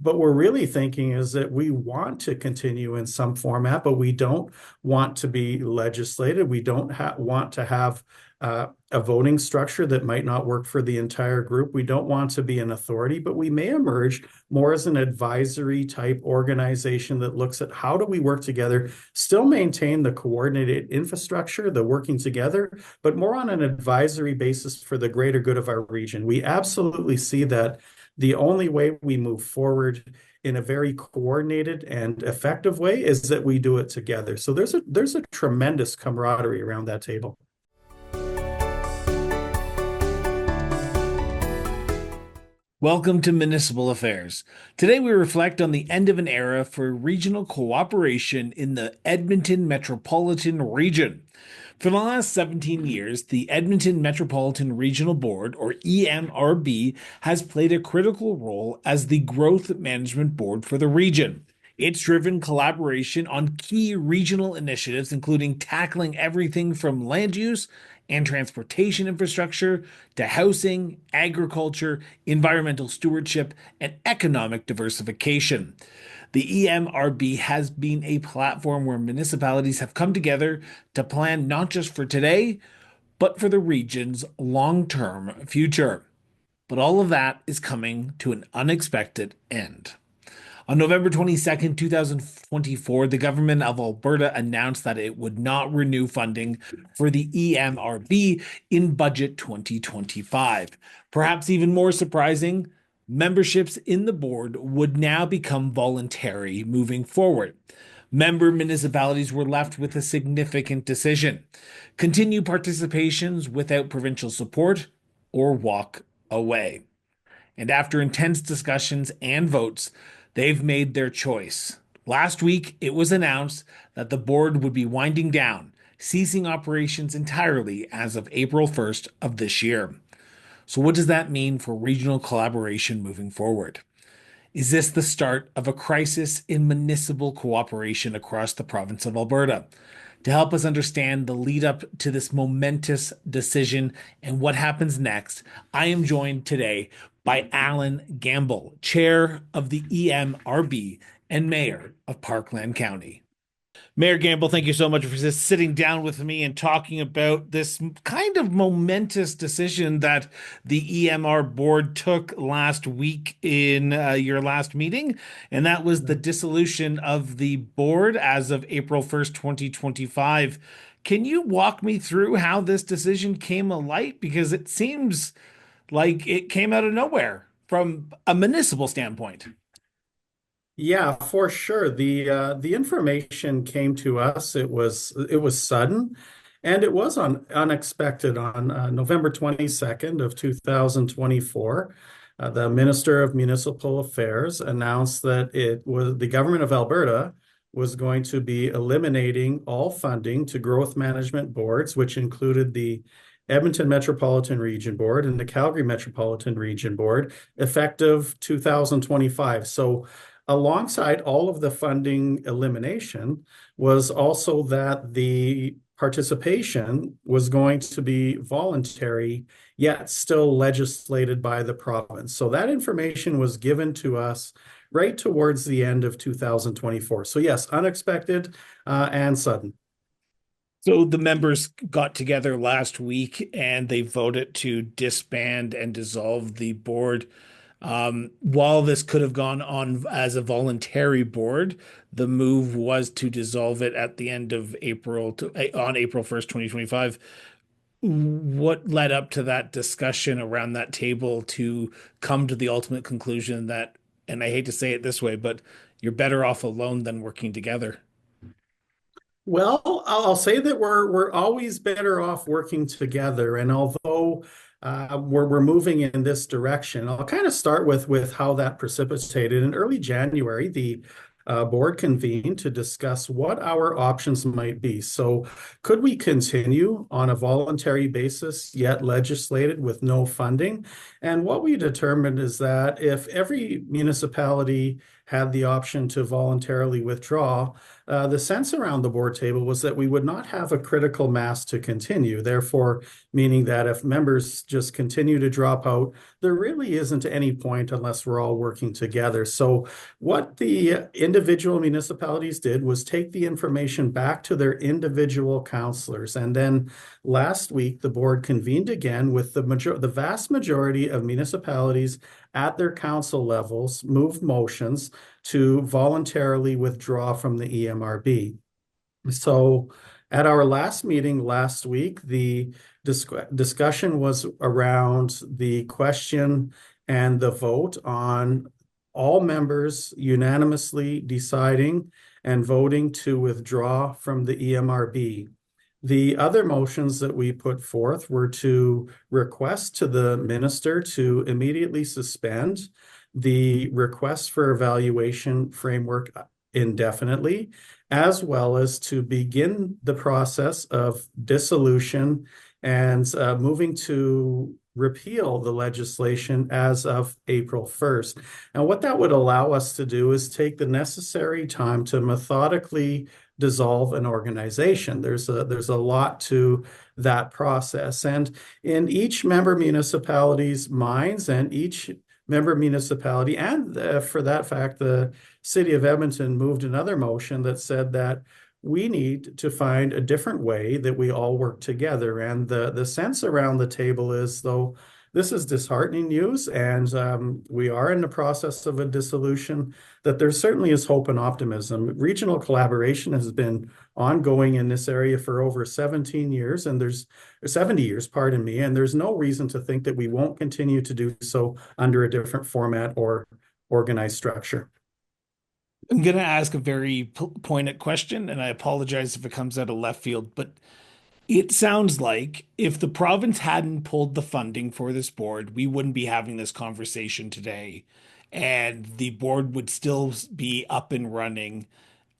But we're really thinking is that we want to continue in some format, but we don't want to be legislated. We don't want to have a voting structure that might not work for the entire group. We don't want to be an authority, but we may emerge more as an advisory type organization that looks at how do we work together, still maintain the coordinated infrastructure, the working together, but more on an advisory basis for the greater good of our region. We absolutely see that the only way we move forward in a very coordinated and effective way is that we do it together. So there's a tremendous camaraderie around that table. Welcome to Municipal Affairs. Today we reflect on the end of an era for regional cooperation in the Edmonton Metropolitan Region. For the last 17 years, the Edmonton Metropolitan Regional Board, or EMRB, has played a critical role as the growth management board for the region. It's driven collaboration on key regional initiatives, including tackling everything from land use and transportation infrastructure to housing, agriculture, environmental stewardship, and economic diversification. The EMRB has been a platform where municipalities have come together to plan not just for today, but for the region's long-term future. But all of that is coming to an unexpected end. On November 22nd, 2024, the government of Alberta announced that it would not renew funding for the EMRB in budget 2025. Perhaps even more surprising, memberships in the board would now become voluntary moving forward. Member municipalities were left with a significant decision: continue participations without provincial support or walk away. And after intense discussions and votes, they've made their choice. Last week, it was announced that the board would be winding down, ceasing operations entirely as of April 1st of this year. So what does that mean for regional collaboration moving forward? Is this the start of a crisis in municipal cooperation across the province of Alberta? To help us understand the lead up to this momentous decision and what happens next, I am joined today by Alan Gamble, Chair of the EMRB and Mayor of Parkland County. Mayor Gamble, thank you so much for just sitting down with me and talking about this kind of momentous decision that the EMR board took last week in your last meeting, and that was the dissolution of the board as of April 1st, 2025. Can you walk me through how this decision came alight? Because it seems like it came out of nowhere from a municipal standpoint. Yeah, for sure. The information came to us. It was sudden, and it was unexpected on November 22nd of 2024. The Minister of Municipal Affairs announced that it was the government of Alberta was going to be eliminating all funding to growth management boards, which included the Edmonton Metropolitan Region Board and the Calgary Metropolitan Region Board, effective 2025. So alongside all of the funding elimination was also that the participation was going to be voluntary, yet still legislated by the province. So that information was given to us right towards the end of 2024. So yes, unexpected and sudden. So the members got together last week and they voted to disband and dissolve the board. While this could have gone on as a voluntary board, the move was to dissolve it at the end of April on April 1st, 2025. What led up to that discussion around that table to come to the ultimate conclusion that, and I hate to say it this way, but you're better off alone than working together? Well, I'll say that we're always better off working together. And although we're moving in this direction, I'll kind of start with how that precipitated. In early January, the board convened to discuss what our options might be. So could we continue on a voluntary basis, yet legislated with no funding? And what we determined is that if every municipality had the option to voluntarily withdraw, the sense around the board table was that we would not have a critical mass to continue. Therefore, meaning that if members just continue to drop out, there really isn't any point unless we're all working together. So what the individual municipalities did was take the information back to their individual councillors. And then last week, the board convened again with the vast majority of municipalities at their council levels moved motions to voluntarily withdraw from the EMRB. So at our last meeting last week, the discussion was around the question and the vote on all members unanimously deciding and voting to withdraw from the EMRB. The other motions that we put forth were to request to the minister to immediately suspend the request for evaluation framework indefinitely, as well as to begin the process of dissolution and moving to repeal the legislation as of April 1st. And what that would allow us to do is take the necessary time to methodically dissolve an organization. There's a lot to that process. And in each member municipality's minds and each member municipality, and for that fact, the city of Edmonton moved another motion that said that we need to find a different way that we all work together. And the sense around the table is, though, this is disheartening news, and we are in the process of a dissolution, that there certainly is hope and optimism. Regional collaboration has been ongoing in this area for over 17 years, and there's 70 years, pardon me, and there's no reason to think that we won't continue to do so under a different format or organized structure. I'm going to ask a very pointed question, and I apologize if it comes out of left field, but it sounds like if the province hadn't pulled the funding for this board, we wouldn't be having this conversation today. And the board would still be up and running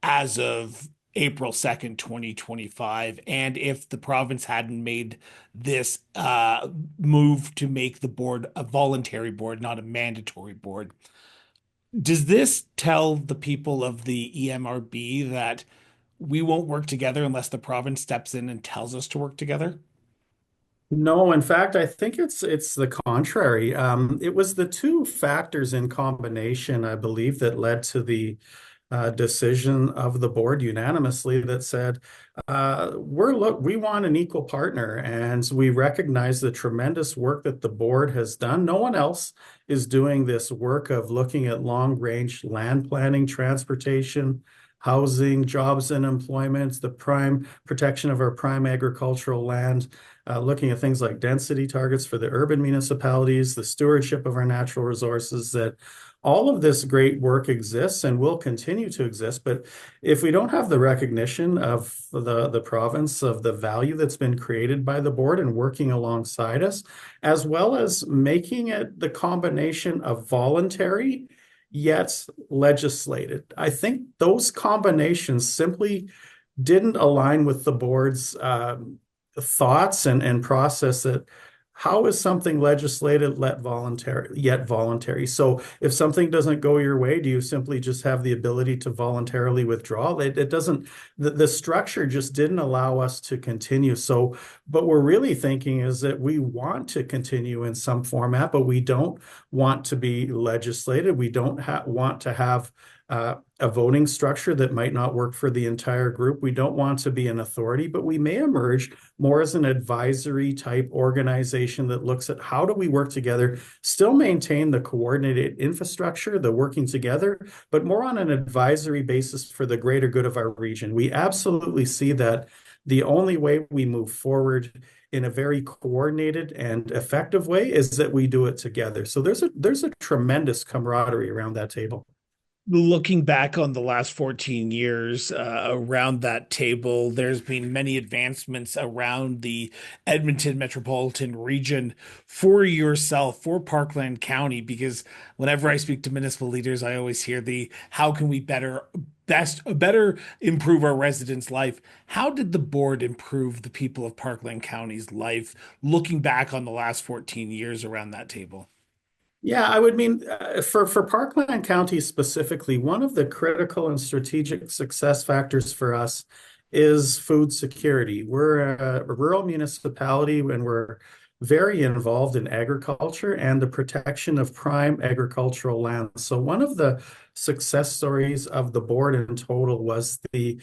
as of April 2nd, 2025. And if the province hadn't made this move to make the board a voluntary board, not a mandatory board, does this tell the people of the EMRB that we won't work together unless the province steps in and tells us to work together? No, in fact, I think it's the contrary. It was the two factors in combination, I believe, that led to the decision of the board unanimously that said, we want an equal partner, and we recognize the tremendous work that the board has done. No one else is doing this work of looking at long-range land planning, transportation, housing, jobs and employment, the prime protection of our prime agricultural land, looking at things like density targets for the urban municipalities, the stewardship of our natural resources, that all of this great work exists and will continue to exist. But if we don't have the recognition of the province of the value that's been created by the board and working alongside us, as well as making it the combination of voluntary yet legislated, I think those combinations simply didn't align with the board's thoughts and process that how is something legislated yet voluntary? So if something doesn't go your way, do you simply just have the ability to voluntarily withdraw? It doesn't, the structure just didn't allow us to continue. So, but we're really thinking is that we want to continue in some format, but we don't want to be legislated. We don't want to have a voting structure that might not work for the entire group. We don't want to be an authority, but we may emerge more as an advisory type organization that looks at how do we work together, still maintain the coordinated infrastructure, the working together, but more on an advisory basis for the greater good of our region. We absolutely see that the only way we move forward in a very coordinated and effective way is that we do it together. So there's a tremendous camaraderie around that table. Looking back on the last 14 years around that table, there's been many advancements around the Edmonton Metropolitan Region for yourself, for Parkland County, because whenever I speak to municipal leaders, I always hear the how can we better improve our residents' life. How did the board improve the people of Parkland County's life looking back on the last 14 years around that table? Yeah, I would mean for Parkland County specifically, one of the critical and strategic success factors for us is food security. We're a rural municipality and we're very involved in agriculture and the protection of prime agricultural land. So one of the success stories of the board in total was the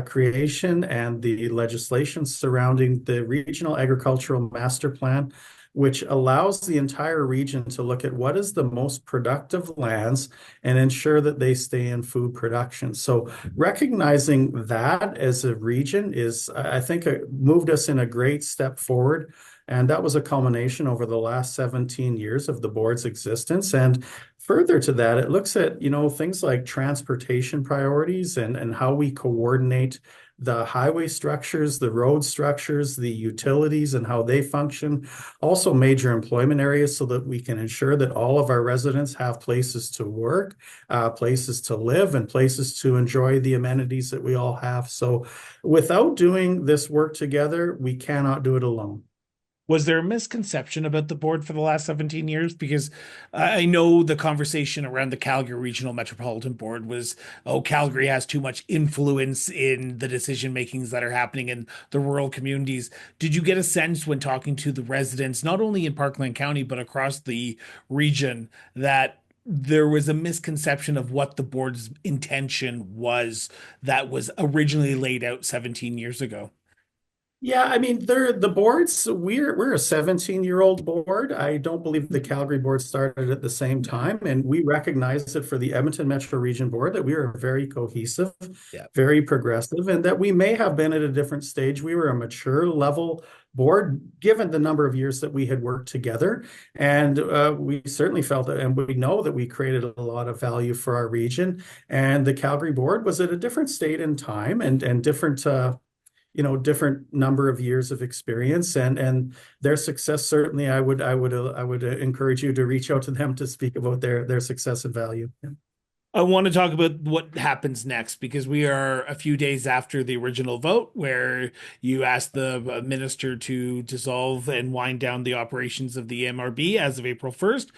creation and the legislation surrounding the Regional Agricultural Master Plan, which allows the entire region to look at what is the most productive lands and ensure that they stay in food production. So recognizing that as a region is, I think, moved us in a great step forward. And that was a culmination over the last 17 years of the board's existence. And further to that, it looks at, things like transportation priorities and how we coordinate the highway structures, the road structures, the utilities, and how they function. Also, major employment areas so that we can ensure that all of our residents have places to work, places to live, and places to enjoy the amenities that we all have. So, without doing this work together, we cannot do it alone. Was there a misconception about the board for the last 17 years? Because I know the conversation around the Calgary Regional Metropolitan Board was, oh, Calgary has too much influence in the decision makings that are happening in the rural communities. Did you get a sense when talking to the residents, not only in Parkland County, but across the region, that there was a misconception of what the board's intention was that was originally laid out 17 years ago? Yeah, I mean, they're the boards. We're a 17-year-old board. I don't believe the Calgary board started at the same time, and we recognize it for the Edmonton Metro Region Board that we are very cohesive, Yeah. very progressive, and that we may have been at a different stage. We were a mature level board, given the number of years that we had worked together, and we certainly felt that, and we know that we created a lot of value for our region. And the Calgary board was at a different state in time and different. Different number of years of experience and their success. Certainly, I would encourage you to reach out to them to speak about their success and value. Yeah. I want to talk about what happens next because we are a few days after the original vote where you asked the minister to dissolve and wind down the operations of the EMRB as of April 1st.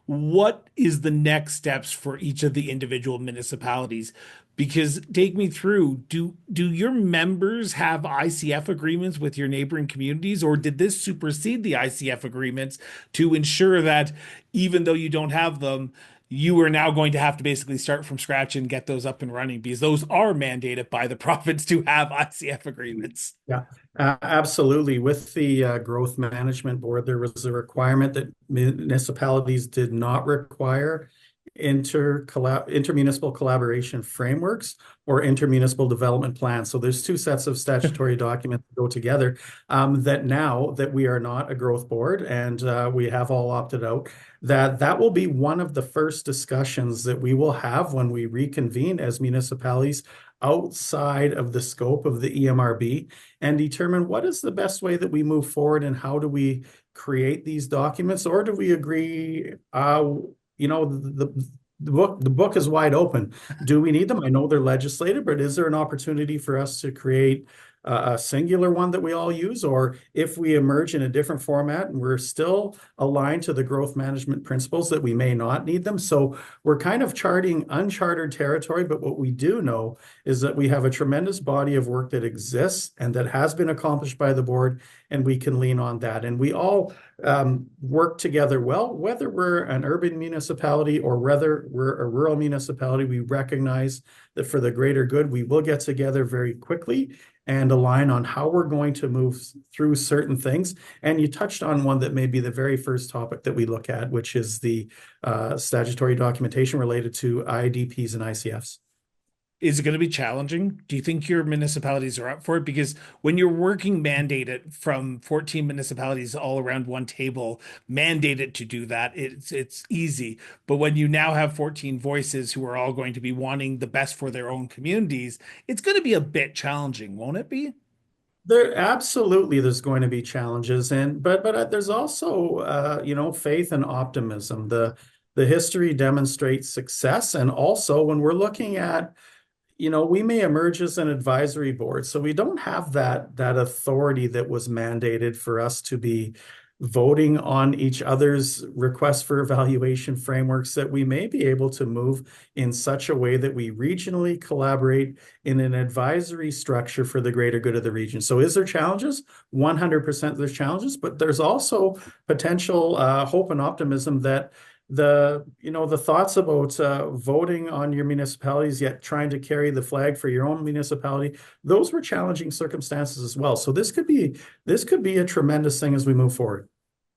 What is the next steps for each of the individual municipalities? Because take me through, do your members have ICF agreements with your neighboring communities, or did this supersede the ICF agreements to ensure that even though you don't have them, you are now going to have to basically start from scratch and get those up and running because those are mandated by the province to have ICF agreements. Yeah, absolutely. With the growth management board, there was a requirement that municipalities did not require intermunicipal collaboration frameworks or intermunicipal development plans. So there's two sets of statutory documents that go together. That now that we are not a growth board and we have all opted out, that will be one of the first discussions that we will have when we reconvene as municipalities outside of the scope of the EMRB and determine what is the best way that we move forward and how do we create these documents, or do we agree the book is wide open. Do we need them? I know they're legislated, but is there an opportunity for us to create a singular one that we all use? Or if we emerge in a different format and we're still aligned to the growth management principles, that we may not need them. So we're kind of charting uncharted territory, but what we do know is that we have a tremendous body of work that exists and that has been accomplished by the board, and we can lean on that. And we all work together well, whether we're an urban municipality or whether we're a rural municipality. We recognize that for the greater good, we will get together very quickly and align on how we're going to move through certain things. And you touched on one that may be the very first topic that we look at, which is the statutory documentation related to IDPs and ICFs. Is it going to be challenging? Do you think your municipalities are up for it? Because when you're working mandated from 14 municipalities all around one table, mandated to do that, it's easy. But when you now have 14 voices who are all going to be wanting the best for their own communities, it's going to be a bit challenging, won't it be? There's going to be challenges, and but there's also faith and optimism. The history demonstrates success, and also when we're looking at, we may emerge as an advisory board, so we don't have that authority that was mandated for us to be voting on each other's requests for evaluation frameworks, that we may be able to move in such a way that we regionally collaborate in an advisory structure for the greater good of the region. So is there challenges? 100% there's challenges, but there's also potential hope and optimism that the thoughts about voting on your municipalities, yet trying to carry the flag for your own municipality, those were challenging circumstances as well. So this could be a tremendous thing as we move forward.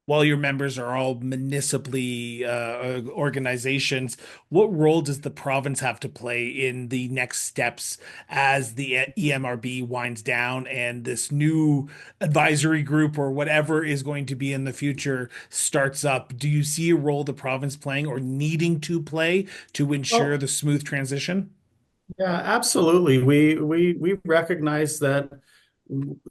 While your members are all municipally organizations, what role does the province have to play in the next steps as the EMRB winds down and this new advisory group or whatever is going to be in the future starts up? Do you see a role the province playing or needing to play to ensure Well, the smooth transition? yeah, absolutely. We recognize that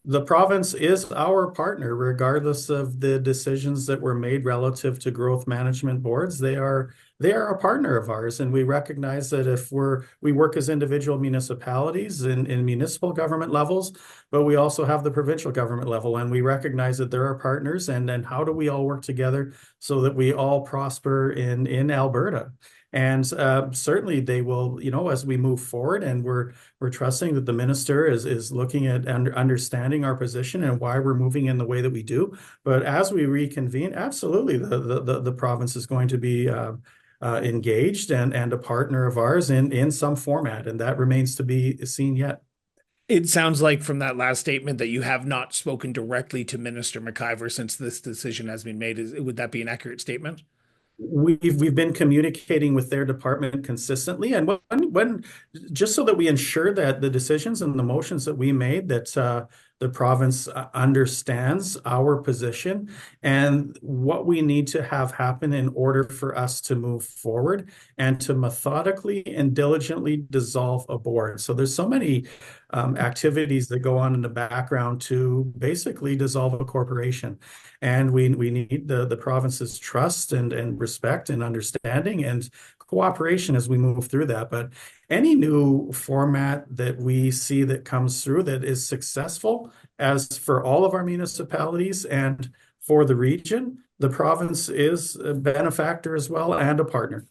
the province is our partner, regardless of the decisions that were made relative to growth management boards. They are a partner of ours, and we recognize that if we work as individual municipalities in municipal government levels, but we also have the provincial government level, and we recognize that there are partners, and then how do we all work together so that we all prosper in Alberta? And certainly they will, as we move forward, and we're trusting that the minister is looking at understanding our position and why we're moving in the way that we do. But as we reconvene, absolutely, the province is going to be engaged and a partner of ours in some format, and that remains to be seen yet. It sounds like from that last statement that you have not spoken directly to Minister McIver since this decision has been made. Would that be an accurate statement? We've been communicating with their department consistently, and when just so that we ensure that the decisions and the motions that we made, that the province understands our position and what we need to have happen in order for us to move forward and to methodically and diligently dissolve a board. So there's so many activities that go on in the background to basically dissolve a corporation. And we need the province's trust and respect and understanding and cooperation as we move through that. But any new format that we see that comes through that is successful, as for all of our municipalities and for the region, the province is a benefactor as well and a partner.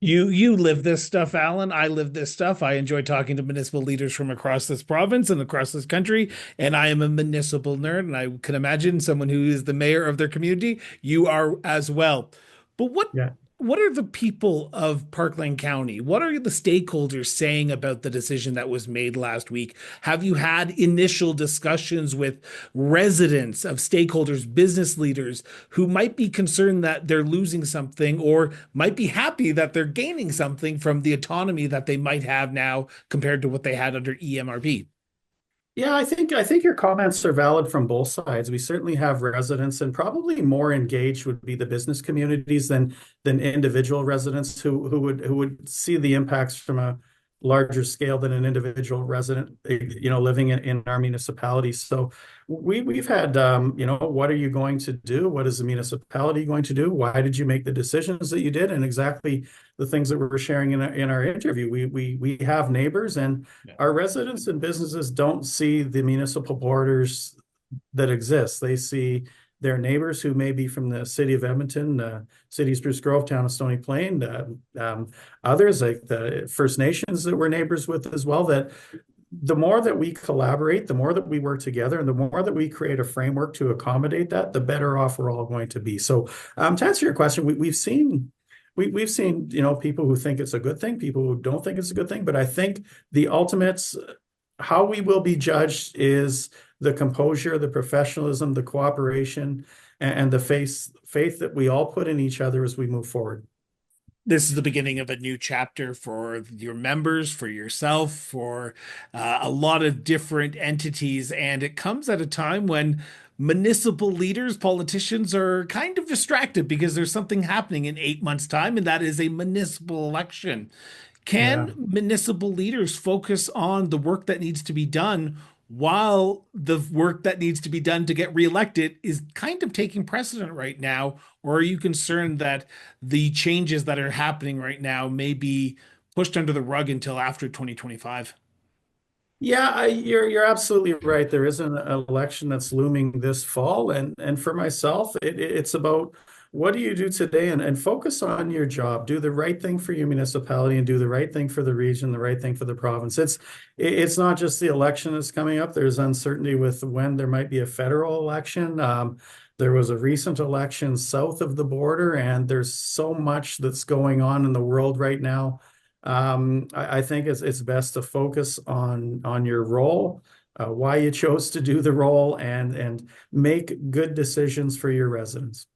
You live this stuff, Alan. I live this stuff. I enjoy talking to municipal leaders from across this province and across this country. And I am a municipal nerd, and I can imagine someone who is the mayor of their community. You are as well. But Yeah. what are the people of Parkland County? What are the stakeholders saying about the decision that was made last week? Have you had initial discussions with residents of stakeholders, business leaders who might be concerned that they're losing something or might be happy that they're gaining something from the autonomy that they might have now compared to what they had under EMRB? Yeah, I think your comments are valid from both sides. We certainly have residents, and probably more engaged would be the business communities than individual residents who would see the impacts from a larger scale than an individual resident, living in our municipality. So we've had, what are you going to do? What is the municipality going to do? Why did you make the decisions that you did? And exactly the things that we were sharing in our interview. We have neighbors, and Yeah. our residents and businesses don't see the municipal borders that exist. They see their neighbors who may be from the city of Edmonton, city of Spruce Grove, town of Stony Plain, others like the First Nations that we're neighbors with as well, that the more that we collaborate, the more that we work together, and the more that we create a framework to accommodate that, the better off we're all going to be. So to answer your question, we've seen people who think it's a good thing, people who don't think it's a good thing, but I think the ultimate how we will be judged is the composure, the professionalism, the cooperation, and the faith that we all put in each other as we move forward. This is the beginning of a new chapter for your members, for yourself, for a lot of different entities. And it comes at a time when municipal leaders, politicians are kind of distracted because there's something happening in 8 months' time, and that is a municipal election. Yeah. Can municipal leaders focus on the work that needs to be done while the work that needs to be done to get reelected is kind of taking precedent right now? Or are you concerned that the changes that are happening right now may be pushed under the rug until after 2025? Yeah, you're absolutely right. There is an election that's looming this fall, and for myself, it's about what do you do today, and focus on your job. Do the right thing for your municipality, and do the right thing for the region, the right thing for the province. It's not just the election that's coming up. There's uncertainty with when there might be a federal election. There was a recent election south of the border, and there's so much that's going on in the world right now. I think it's best to focus on your role, why you chose to do the role, and make good decisions for your residents.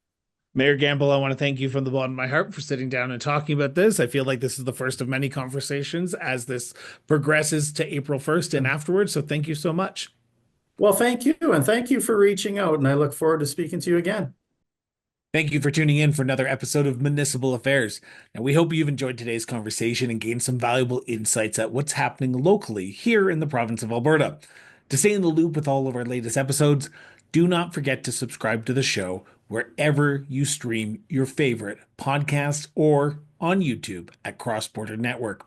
Mayor Gamble, I want to thank you from the bottom of my heart for sitting down and talking about this. I feel like this is the first of many conversations as this progresses to April 1st and afterwards. So thank you so much. Well, thank you, and thank you for reaching out, and I look forward to speaking to you again. Thank you for tuning in for another episode of Municipal Affairs. Now, we hope you've enjoyed today's conversation and gained some valuable insights at what's happening locally here in the province of Alberta. To stay in the loop with all of our latest episodes, do not forget to subscribe to the show wherever you stream your favorite podcast or on YouTube at Cross Border Network.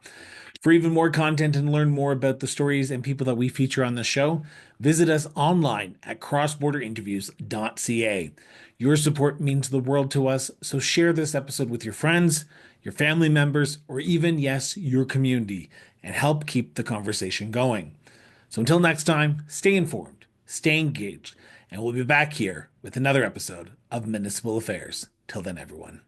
For even more content and learn more about the stories and people that we feature on the show, visit us online at crossborderinterviews.ca. Your support means the world to us, so share this episode with your friends, your family members, or even, yes, your community, and help keep the conversation going. So until next time, stay informed, stay engaged, and we'll be back here with another episode of Municipal Affairs. Till then, everyone.